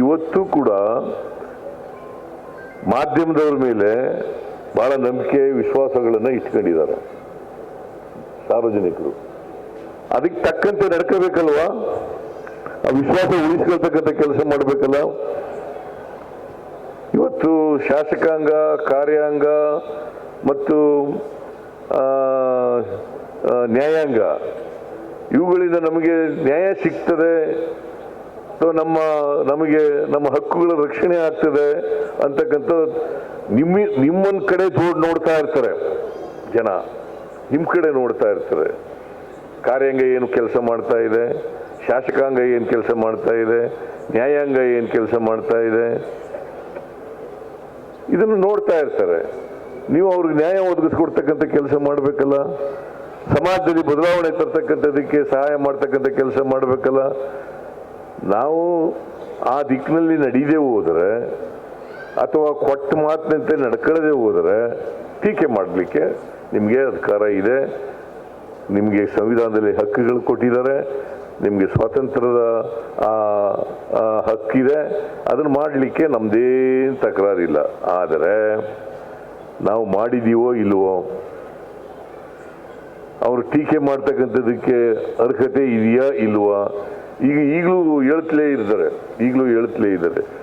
ಇವತ್ತು ಕೂಡ ಮಾಧ್ಯಮದವರ ಮೇಲೆ ಬಹಳ ನಂಬಿಕೆ ವಿಶ್ವಾಸಗಳನ್ನು ಇಟ್ಕೊಂಡಿದ್ದಾರೆ ಸಾರ್ವಜನಿಕರು. ಅದಕ್ಕೆ ತಕ್ಕಂತೆ ನಡ್ಕೋಬೇಕಲ್ವಾ? ಆ ವಿಶ್ವಾಸ ಉಳಿಸ್ಕೊಳ್ತಕ್ಕಂಥ ಕೆಲಸ ಮಾಡಬೇಕಲ್ಲ. ಇವತ್ತು ಶಾಸಕಾಂಗ, ಕಾರ್ಯಾಂಗ ಮತ್ತು ನ್ಯಾಯಾಂಗ ಇವುಗಳಿಂದ ನಮಗೆ ನ್ಯಾಯ ಸಿಗ್ತದೆ, ನಮಗೆ ಹಕ್ಕುಗಳ ರಕ್ಷಣೆ ಆಗ್ತದೆ ಅಂತಕ್ಕಂಥ ನಿಮ್ಮೊಂದು ಕಡೆ ನೋಡ್ತಾ ಇರ್ತಾರೆ ಜನ, ನಿಮ್ಮ ಕಡೆ ನೋಡ್ತಾ ಇರ್ತಾರೆ. ಕಾರ್ಯಾಂಗ ಏನು ಕೆಲಸ ಮಾಡ್ತಾ ಇದೆ, ಶಾಸಕಾಂಗ ಏನು ಕೆಲಸ ಮಾಡ್ತಾ ಇದೆ, ನ್ಯಾಯಾಂಗ ಏನು ಕೆಲಸ ಮಾಡ್ತಾ ಇದೆ, ಇದನ್ನು ನೋಡ್ತಾ ಇರ್ತಾರೆ. ನೀವು ಅವ್ರಿಗೆ ನ್ಯಾಯ ಒದಗಿಸ್ಕೊಡ್ತಕ್ಕಂಥ ಕೆಲಸ ಮಾಡಬೇಕಲ್ಲ. ಸಮಾಜದಲ್ಲಿ ಬದಲಾವಣೆ ತರ್ತಕ್ಕಂಥದಕ್ಕೆ ಸಹಾಯ ಮಾಡ್ತಕ್ಕಂಥ ಕೆಲಸ ಮಾಡಬೇಕಲ್ಲ. ನಾವು ಆ ದಿಕ್ಕಿನಲ್ಲಿ ನಡೀದೇ ಹೋದರೆ ಅಥವಾ ಕೊಟ್ಟ ಮಾತಿನಂತೆ ನಡ್ಕೊಳ್ಳದೆ ಹೋದರೆ ಟೀಕೆ ಮಾಡಲಿಕ್ಕೆ ನಿಮಗೆ ಅಧಿಕಾರ ಇದೆ. ನಿಮಗೆ ಸಂವಿಧಾನದಲ್ಲಿ ಹಕ್ಕುಗಳು ಕೊಟ್ಟಿದ್ದಾರೆ, ನಿಮಗೆ ಸ್ವಾತಂತ್ರ್ಯದ ಹಕ್ಕಿದೆ. ಅದನ್ನು ಮಾಡಲಿಕ್ಕೆ ನಮ್ಮದೇನು ತಕರಾರಿಲ್ಲ. ಆದರೆ ನಾವು ಮಾಡಿದೀವೋ ಇಲ್ವೋ, ಅವರು ಟೀಕೆ ಮಾಡ್ತಕ್ಕಂಥದ್ದಕ್ಕೆ ಅರ್ಹತೆ ಇದೆಯಾ ಇಲ್ವಾ, ಈಗಲೂ ಹೇಳ್ತಲೇ ಇದ್ದಾರೆ.